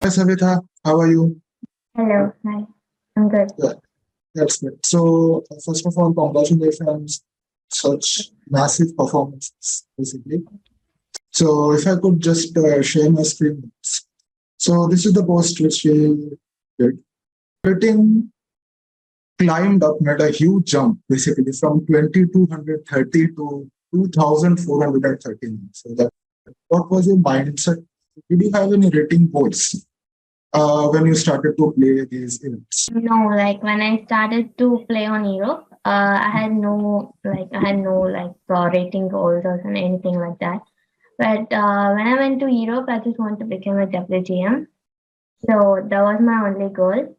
Hi Savitha, how are you? Hello, hi. I'm good. Yeah, that's good. So, first of all, congratulations, such massive performances, basically. So, if I could just share my screen. So, this is the post which we did. Rating climbed up, made a huge jump, basically, from 2230 to 2413. So, what was your mindset? Did you have any rating goals when you started to play these events? No, like when I started to play on Europe, I had no rating goals or anything like that. But when I went to Europe, I just want to become a WGM. So that was my only goal.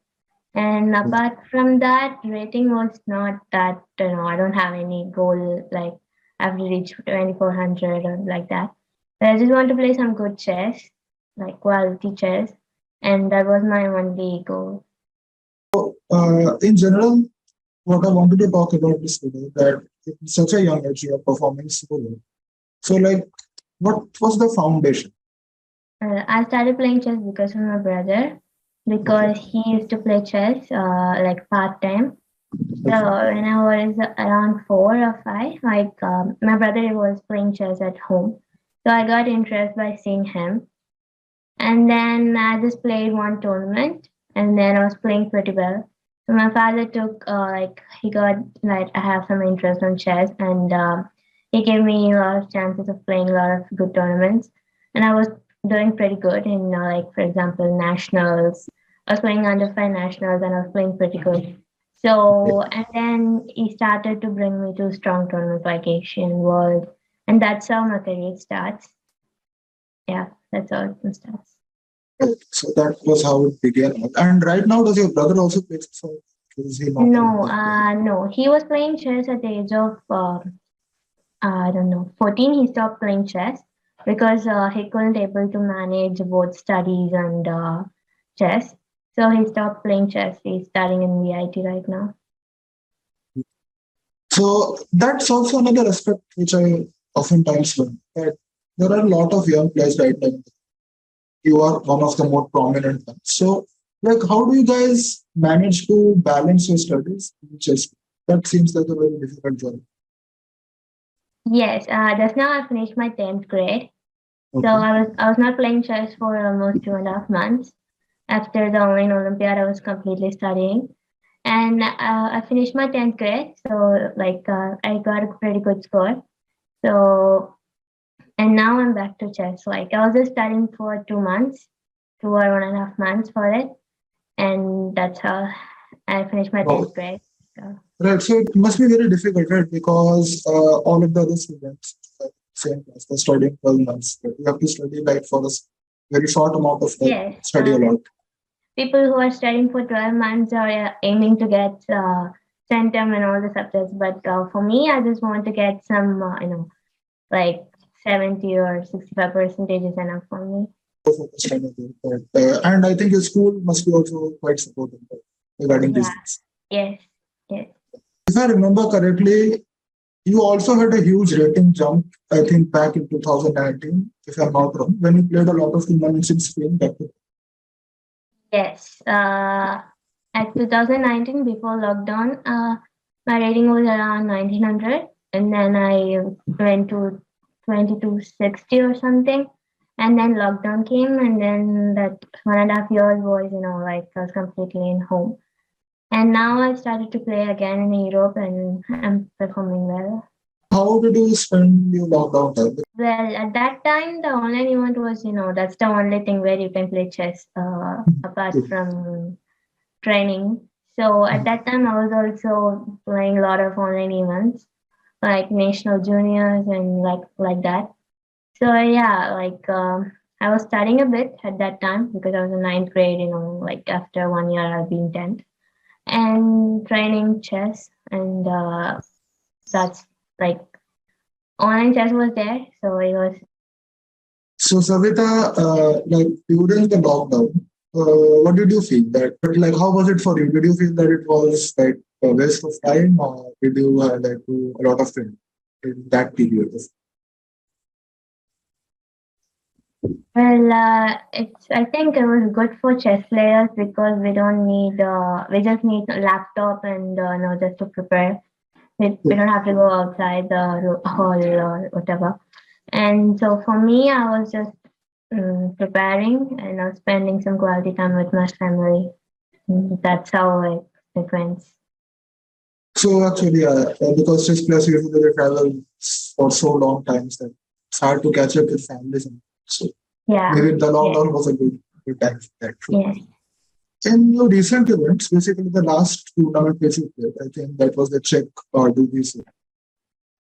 And apart from that, rating was not that, I don't have any goal like I have to reach 2400 or like that. But I just want to play some good chess, like quality chess. And that was my only goal. In general, what I wanted to talk about is today that in such a young age you are performing so well. So, like, what was the foundation? I started playing chess because of my brother, Okay. because he used to play chess like part time. So Okay. when I was around 4 or 5, my brother was playing chess at home. So I got interested by seeing him. And then I just played one tournament and then I was playing pretty well. So my father took, he got, like, I have some interest on chess and he gave me a lot of chances of playing a lot of good tournaments. And I was doing pretty good in, like, for example, nationals. I was playing under five nationals and I was playing pretty good. So, and then he started to bring me to strong tournaments like Asian World. And that's how my career starts. Yeah, that's how it starts. So that was how it began. And right now, does your brother also play chess, or is he not an No, active player? no. He was playing chess at the age of, I don't know, 14. He stopped playing chess because he couldn't able to manage both studies and chess. So he stopped playing chess. He's studying in VIT right now. So that's also another aspect which I oftentimes learn that there are a lot of young players right now. You are one of the more prominent ones. So, like, how do you guys manage to balance your studies in chess? That seems like a very difficult job. Yes, just now I finished my 10th grade. So Okay. I was not playing chess for almost 2.5 months. After the online Olympiad, I was completely studying. And I finished my 10th grade. So, like, I got a pretty good score. So, and now I'm back to chess. Like, I was just studying for 2 months, 2 or 1.5 months for it. And that's how I finished my Wow. 10th grade. So, Right. So it must be very difficult, right? Because all of the other students, same class, they're studying 12 months. But you have to study like for a very short amount of time, yes, study a lot. people who are studying for 12 months are aiming to get centum and all the subjects. But for me, I just want to get some, like 70 or 65 percentage is enough for me. Focus kind of thing. But, and I think your school must be also quite supportive regarding these Yeah, things. yes, yes. If I remember correctly, you also had a huge rating jump, I think, back in 2019, if I'm not wrong, when you played a lot of tournaments in Spain. Yes. At 2019, before lockdown, my rating was around 1900, and then I went to 2260 or something. And then lockdown came, and then that 1.5 years was, like I was completely in home. And now I started to play again in Europe, and I'm performing well. How did you spend your lockdown time? Well, at that time, the online event was, that's the only thing where you can play chess apart from training. So at that time, I was also playing a lot of online events like national juniors and like that. So yeah, like I was studying a bit at that time because I was in ninth grade. Like after 1 year, I'll be in 10th and training chess, and that's like online chess was there. So it was. So, Savita, like during the lockdown, what did you feel? Like, how was it for you? Did you feel that it was like a waste of time, or did you like do a lot of things in that period? Well, I think it was good for chess players because we just need a laptop and just to prepare. We don't have to go outside the hall or whatever. And so for me, I was just preparing and I was spending some quality time with my family. That's how it went. So actually, because chess players usually they travel for so long times that it's hard to catch up with families. And so Yeah. maybe the lockdown was a good time for that. Yes. In your recent events, basically the last tournament which you played, I think that was the Czech or WBC.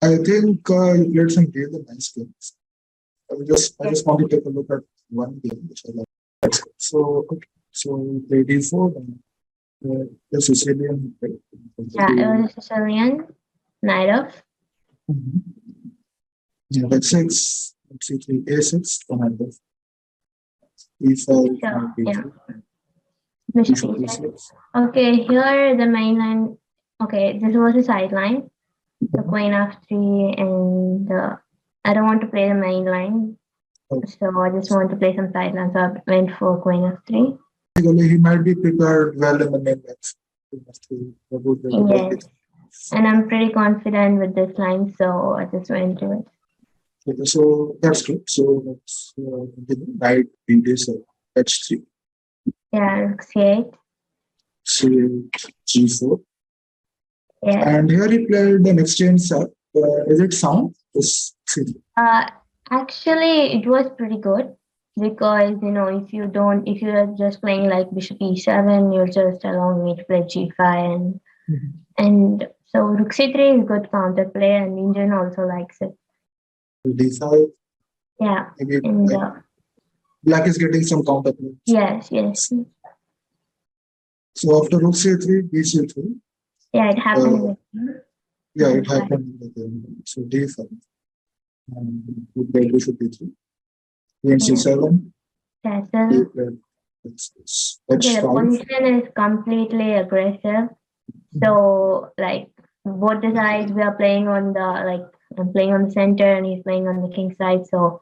I think you played some really nice games. I just want to take a look at one game which I like. That's good. So okay. So you played D4 and the Sicilian played. Yeah, it was a Sicilian knight of. Mhm. Yeah, that's 6, C3, A6, command of E5, So, yeah. D3, Bishop Bishop E6. E6. Okay, here the main line. Okay, this was a sideline. The queen f3 and I don't want to play the main line. So I just want to play some sideline. So I went for queen f3. Basically, he might be prepared well in the main match. Yes. And I'm pretty confident with this line, so I just went to it. Okay, so that's good. So let's continue. Knight B7, H3, Yeah, rook c8. C8, G4. Yeah. And here he played an exchange set. Is it sound? Yes. Actually, it was pretty good because if you're just playing like bishop e7, you're just allowing me to play g5 and so rook c3 is good counterplay and Indian also likes it. D5. Yeah. Maybe And black is getting some counterplay. Yes. So after rook c3, b3. Yeah, it happened. Yeah, it happened. So d5. And we played bishop b3. Queen c7. The position is completely aggressive. So like both the sides we are playing on I'm playing on the center and he's playing on the king side. So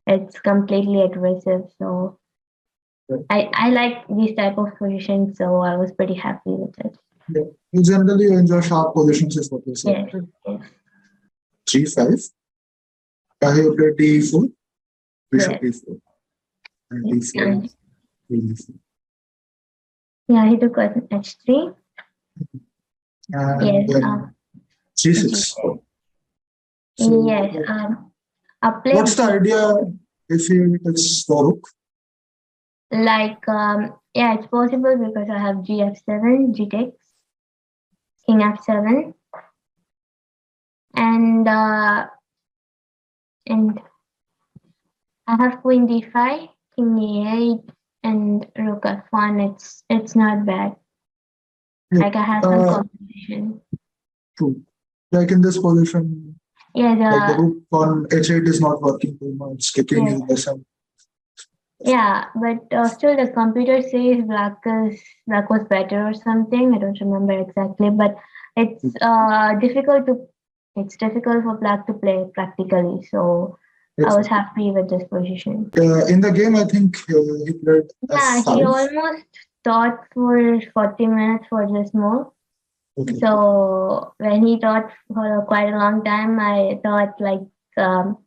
it's completely aggressive. So I like these type of positions. So I was pretty happy with it. Yeah. You generally enjoy sharp positions is what you say. Yes. G5. He played D4. Bishop D4. And D4. D4. Yeah, he took an H3. And then G6. So yes. What's the idea if he takes the rook? Yeah, it's possible because I have Gf7, G takes, King f7, and I have Queen d5, King e8, and Rook f1. It's not bad. Yeah. Like I have some competition. True. Like in this position, yeah, like the rook on h8 is not working too much. King is the same. Yeah, but still the computer says black was better or something. I don't remember exactly, but it's difficult for black to play practically. So I was happy with this position. In the game, I think he played. Yeah, he almost taught for 40 minutes for this move. Okay. So when he taught for quite a long time, I thought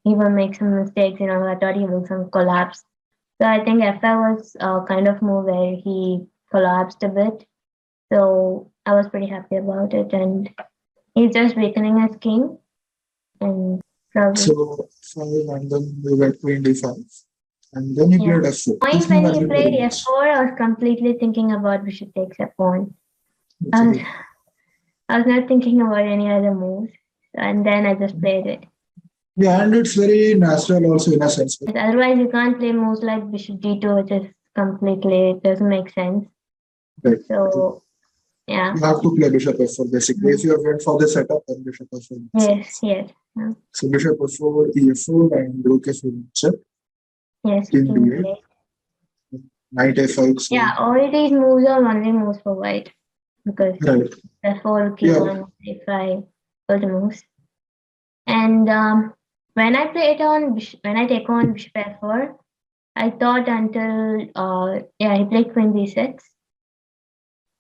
he will make some mistakes. I thought he will some collapse. So I think FI was a kind of move where he collapsed a bit. So I was pretty happy about it. And he's just weakening his king. And probably. So 5 and then we went Queen D5. And then he played F4. When he played F4, I was completely thinking about bishop takes F1. I was not thinking about any other moves. And then I just played it. Yeah, and it's very natural also in a sense. Otherwise, you can't play moves like bishop d2, which is it doesn't make sense. Right. So, yeah. You have to play bishop f4 basically. If you went for the setup, then bishop f4. Yes. Yeah. So bishop f4, e4, and rook f4 check. Yes. King d8. Knight f5. So yeah, all these moves are only moves for white. Because f4, q1, a5, all the moves. And when I take on bishop f4, I thought until he played queen d6.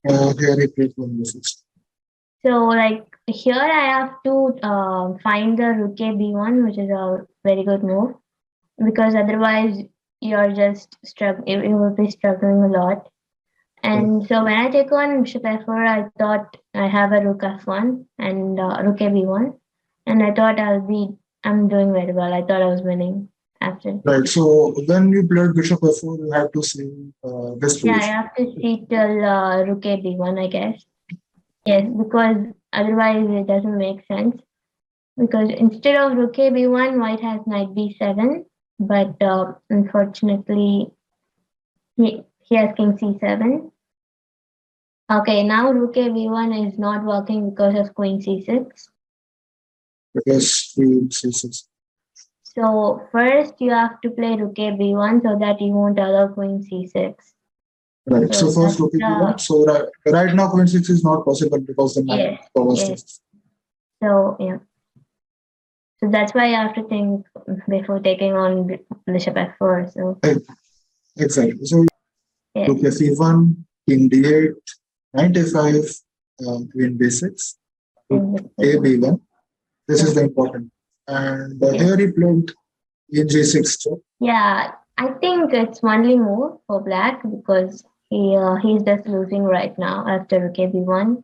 Here he played queen d6. So like here I have to find the rook a b1, which is a very good move, because otherwise you're just you will be struggling a lot. And so when I take on bishop f4, I thought I have a rook f1 and rook a b1, and I thought I'm doing very well. I thought I was winning after. Right. So when you played bishop f4, you have to see this position. Yeah, I have to see till rook a b1, I guess. Yes, because otherwise it doesn't make sense. Because instead of rook a b1, white has knight b7, but unfortunately he has king c7. Okay, now rook a b1 is not working because of queen c6. Because queen c6. So first you have to play rook a b1 so that you won't allow queen c6. Right. So first rook a b1. So right now queen c6 is not possible because the knight covers this. So yeah. So that's why you have to think before taking on bishop f4. So exactly. So rook f1, king d8, knight a5, queen b6, rook a b1. This is the important. And here he played in g6 too. Yeah, I think it's only move for black because he's just losing right now after rook a b1.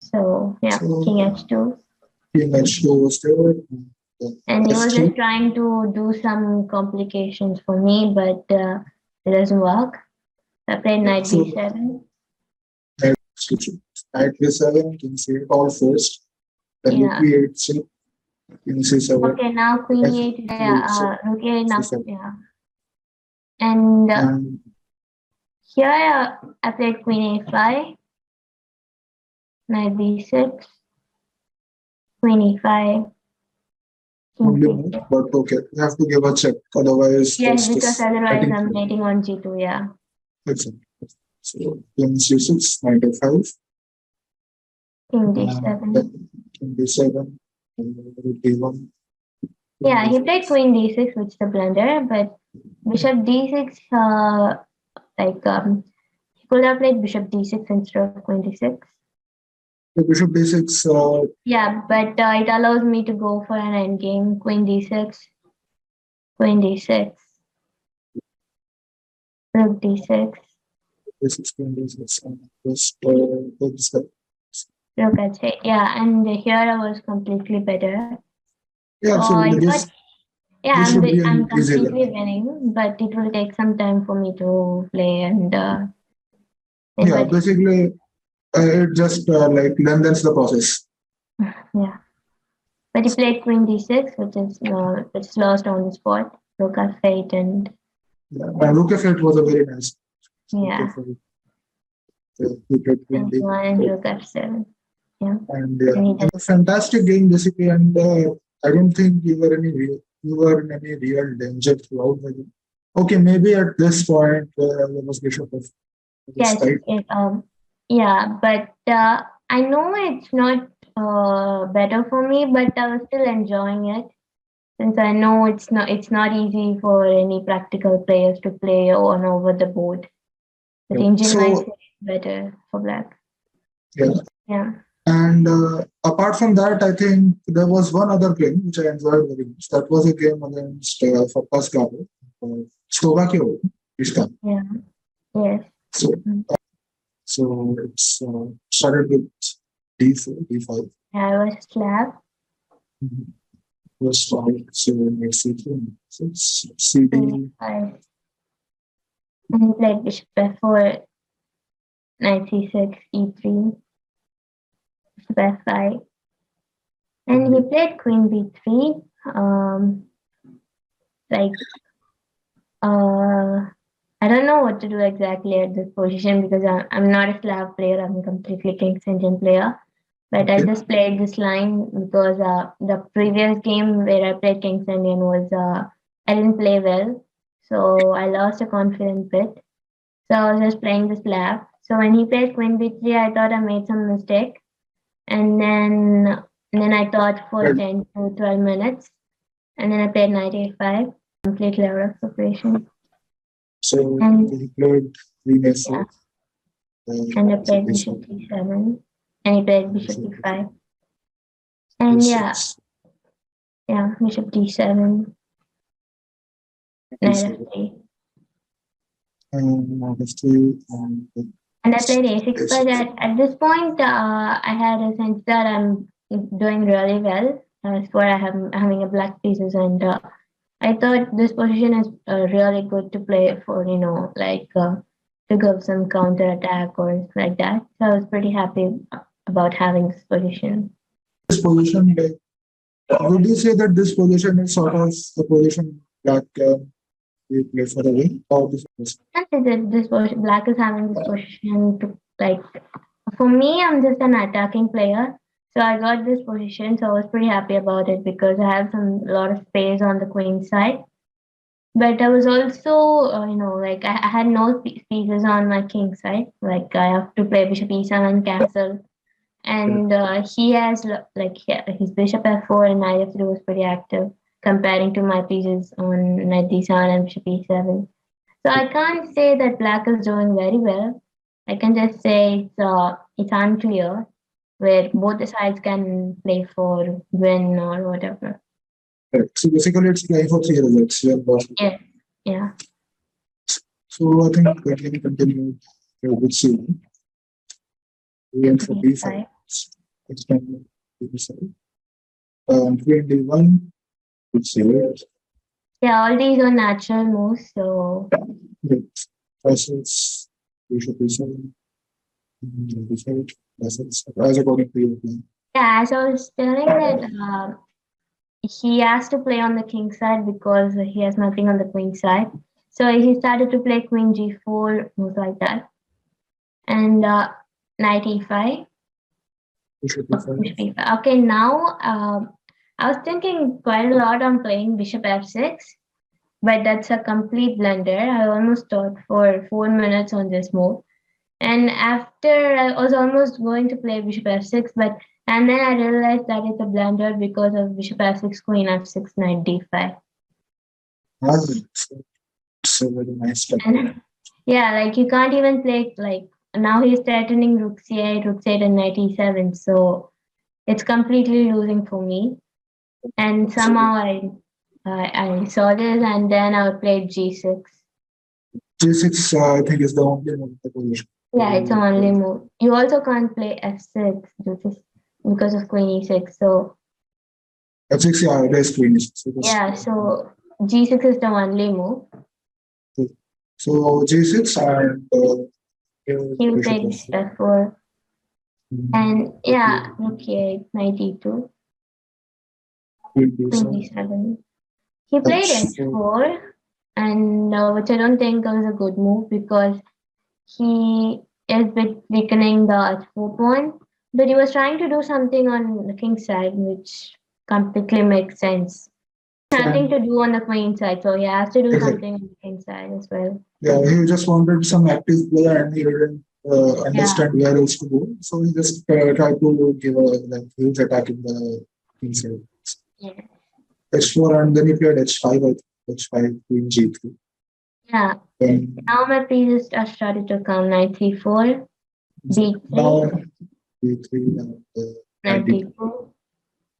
So yeah, king h2. King h2 was there. And he was just trying to do some complications for me, but it doesn't work. I played knight b7. Knight b7, king c8 all first. Then rook e8, king c7. Okay, now queen e8, rook e8 now, yeah. And here I played queen a5, knight b6, queen e5. But okay, you have to give a check, otherwise. Yes, because otherwise I'm waiting on g2, yeah. Exactly. So king c6, knight a5. King d7. King d7, d1. Yeah, he played queen d6, which is a blunder, but bishop d6, he could have played bishop d6 instead of queen d6. The bishop d6. Yeah, but it allows me to go for an endgame. Queen d6, queen d6, rook d6. This is queen d6. Rook h8. Yeah, and here I was completely better. Yeah, so I'm completely winning, but it will take some time for me to play and. Yeah, basically, it just like lengthens the process. Yeah, but he played queen d6, which is lost on the spot. Rook f8 and. Yeah, and rook f8 was a very nice. Yeah. He played queen d8 and rook f7. Yeah. And a fantastic game basically, and I don't think you were in any real danger throughout the game. Okay, maybe at this point there was bishop of. Yes. Yeah, but I know it's not better for me, but I was still enjoying it since I know it's not easy for any practical players to play on over the board. But Indian might say it's better for black. Yeah. Yeah. And apart from that, I think there was one other game which I enjoyed very much. That was a game against Slovakia. Yeah. Yes. So it's started with d4, d5. Yeah, I was Slav. Was like so next CD. And he played bishop f4, knight c6, e3, bishop f5. And he played queen b3. I don't know what to do exactly at this position because I'm not a Slav player. I'm a completely King's Indian player. But I just played this line because the previous game where I played King's Indian was I didn't play well. So I lost a confidence bit. So I was just playing this Slav. So when he played queen b3, I thought I made some mistake. And then I thought for 10 to 12 minutes. And then I played knight a5. completely out of preparation. So And he played Queen yeah, A4. and I played bishop d7, and he played bishop d5. And yeah, bishop d7, knight f3. And obviously, And I played a6, but at this point, I had a sense that I'm doing really well as for having a black pieces, and I thought this position is really good to play for, to go some counter attack or like that. So I was pretty happy about having this position. this position, like, would you say that this position is sort of the position that we play for the win, or this position? I can't say that this position, black is having this position to like. For me, I'm just an attacking player. So I got this position, so I was pretty happy about it because I have some lot of space on the queen side. But I was also, I had no pieces on my king side. Like I have to play bishop e7 castle, and he has his bishop f4 and knight f3 was pretty active comparing to my pieces on knight d7 and bishop e7. So I can't say that black is doing very well. I can just say it's unclear where both the sides can play for win or whatever. Right. So basically, it's playing for three results. Yeah, yeah. So I think we can continue with C. We went for B5. It's time to B7. Queen D1. It's here. Yeah, all these are natural moves. So Versus bishop E7. B5. As according to your plan. yeah, as I was telling that he has to play on the king side because he has nothing on the queen side. So he started to play queen g4, moves like that, and knight e5. Bishop E5. Okay, now I was thinking quite a lot on playing bishop f6, but that's a complete blunder. I almost thought for 4 minutes on this move. And after I was almost going to play bishop f6, and then I realized that it's a blunder because of bishop f6, queen f6, knight d5. It's a very nice step. Yeah, like you can't even play like now he's threatening rook c8, rook c8, and knight e7. So it's completely losing for me. And somehow I saw this, and then I played g6. G6, I think, is the only move in the position. Yeah, it's the only move. You also can't play f6 because of queen e6. So f6, yeah, it is queen e6. yeah, so g6 is the only move. So g6 and He played f4. And yeah, rook e8, knight e2, queen d7. He played h4, and which I don't think was a good move because he is weakening the h4 pawn. But he was trying to do something on the king side, which completely makes sense. Nothing to do on the queen side, so he has to do something on the king side as well. Yeah, he just wanted some active player and he didn't understand where else to go. So he just tried to give a huge attack in the king side. Yeah. h4 and then he played h5, h5, queen g3. Yeah. Now my pieces are started to come knight c4, b3, now b3, and knight d4.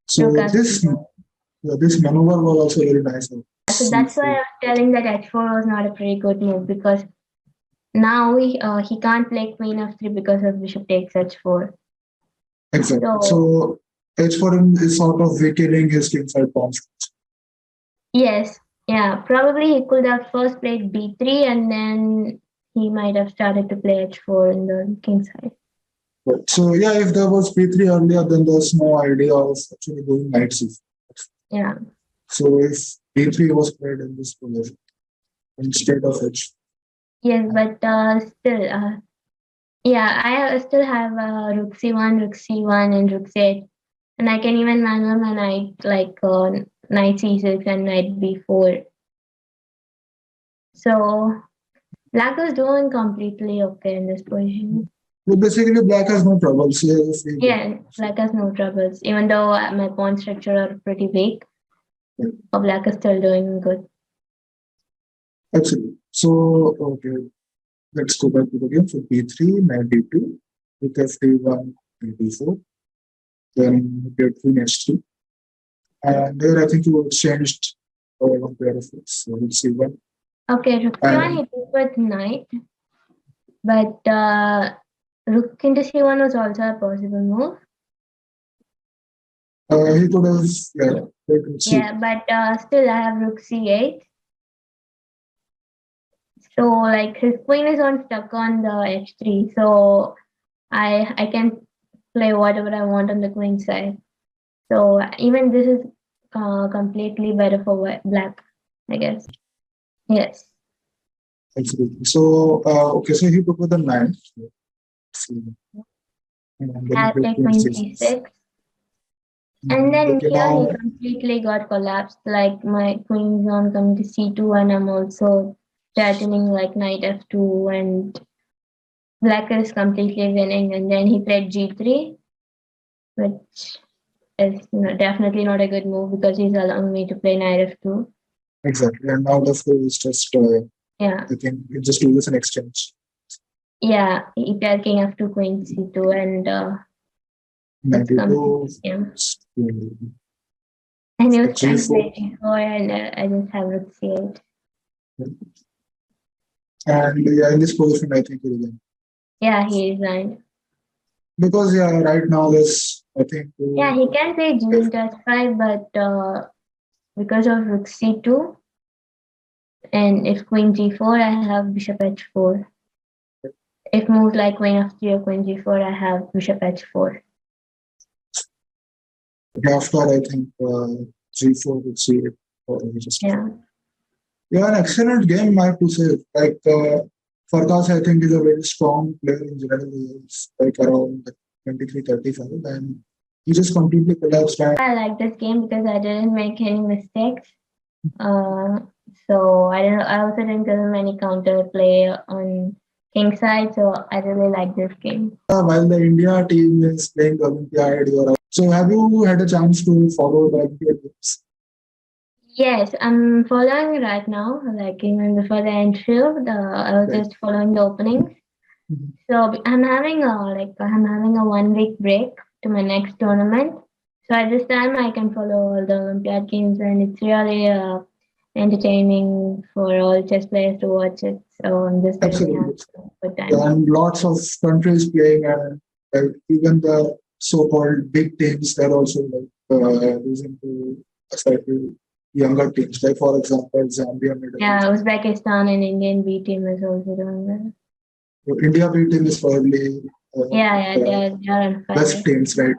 So this maneuver was also very nice. So that's why I was telling that h4 was not a pretty good move because now he can't play queen f3 because of bishop takes h4. Exactly. So h4 is sort of weakening his king side pawn. Yes. Yeah. Probably he could have first played b3 and then he might have started to play h4 in the king side. So yeah, if there was b3 earlier, then there's no idea of actually going knight c4. Yeah. So if b3 was played in this position instead of h4. Yes, but still, I still have rook c1, and rook c8, and I can even maneuver my knight like knight c6 and knight b4. So black is doing completely okay in this position. So basically, black has no troubles. Yeah, black has no troubles. Even though my pawn structure are pretty weak, but black is still doing good. Absolutely. So, okay, let's go back to the game. So, b3, knight d2, rook f d1, d4, then get queen h3. And there, I think you changed one pair of rooks. So, let's see one. Okay, rook c1 he took with knight, but rook into c1 was also a possible move. He could have, Yeah, but still I have rook c8. So like his queen is on stuck on the h3, so I can play whatever I want on the queen side. So even this is completely better for black, I guess. Yes. absolutely. So, okay, so he took with the knight. See. And then I he played take queen queen c6. c6. And then Okay, here he now, completely got collapsed. Like my queen's on coming to c2, and I'm also threatening like knight f2, and black is completely winning. And then he played g3, which is definitely not a good move because he's allowing me to play knight f2. exactly. And now the flow is just, Yeah. I think you just do this in exchange. Yeah, he played king f2, queen c2, and it's 92. complete. Yeah. And he was trying to play G4. g4, and I just have rook c8. And yeah, in this position, I think he resigned. Yeah, he resigned. Because, yeah, right now, this, I think. Yeah, he can play g into h5, but because of rook c2, and if queen g4, I have bishop h4. If moves like queen f3 or queen g4, I have bishop h4. After, I think, G4 with C8. Yeah. Yeah, an excellent game, I have to say. Like, Farkas, I think, is a very strong player in general. He's like around 23, 35, and he just completely collapsed. I like this game because I didn't make any mistakes. So I also didn't give him any counter play on king side. So I really like this game. While the India team is playing the Olympiad, so have you had a chance to follow the Olympiad games? Yes, I'm following right now. Like even before the interview, I was just following the openings. So I'm having a 1 week break to my next tournament. So at this time I can follow all the Olympiad games, and it's really entertaining for all chess players to watch it. So I'm just really having a good time. Yeah, and lots of countries playing, and even the so-called big teams, they're also losing to slightly younger teams. Like for example, Zambia. Yeah, Uzbekistan and Indian B team is also doing well. India B team is probably they're on fire. best teams, right?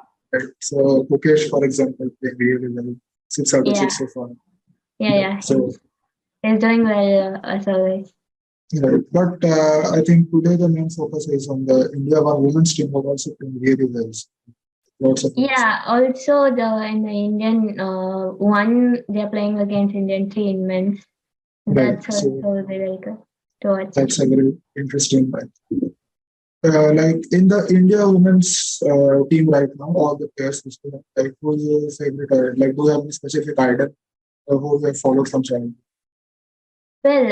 So Mukesh, for example, playing really well, 6 out of 6 so far. Yeah. So he's doing well as always. Right. But I think today the main focus is on the India women's team who also playing really well. Also in the Indian one, they're playing against Indian three in men's. That's also very good to watch. That's a very interesting one. Like in the India women's team right now, all the players, like who is your favorite? Like, do you have any specific idol who you have followed from childhood? Well,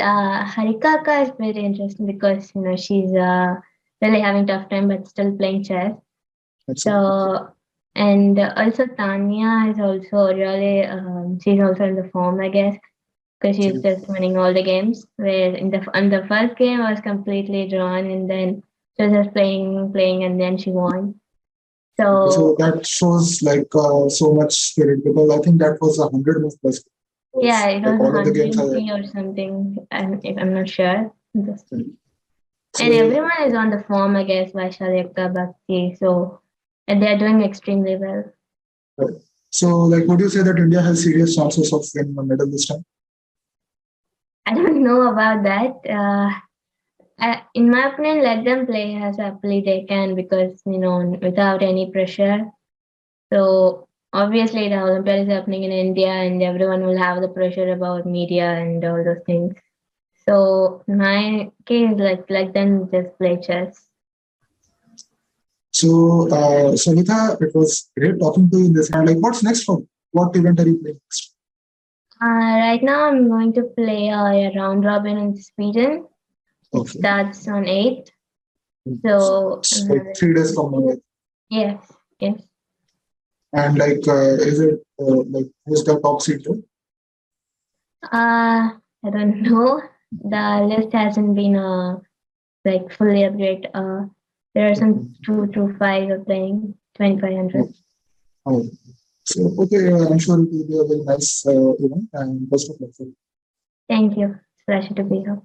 Harika is very interesting because she's really having tough time but still playing chess. And also Tanya is also really she's also in the form, I guess, because she's just winning all the games. Where in the first game was completely drawn, and then she was just playing, and then she won. So that shows like so much spirit, because I think that was 100 move plus. Yeah, it was 103 or something. I'm not sure. And everyone is on the form, I guess, Vaishali, Bhakti. So, and they're doing extremely well. So, like, would you say that India has serious chances of winning a medal this time? I don't know about that. In my opinion, let them play as happily they can, because without any pressure. So obviously the Olympiad is happening in India, and everyone will have the pressure about media and all those things. So in my case, let them just play chess. So Savitha, it was great talking to you in this. And like, what's next for what event are you playing next? Right now, I'm going to play a round robin in Sweden. It Okay. starts on 8th. So, It's like 3 days from Monday. yes, yes. And like, is it like who's the top seed too? I don't know. The list hasn't been like fully updated. There are some 2 through 5 are playing 2500. Oh, so okay, I'm sure it will be a very nice event and best of luck for you. Thank you. It's a pleasure to be here.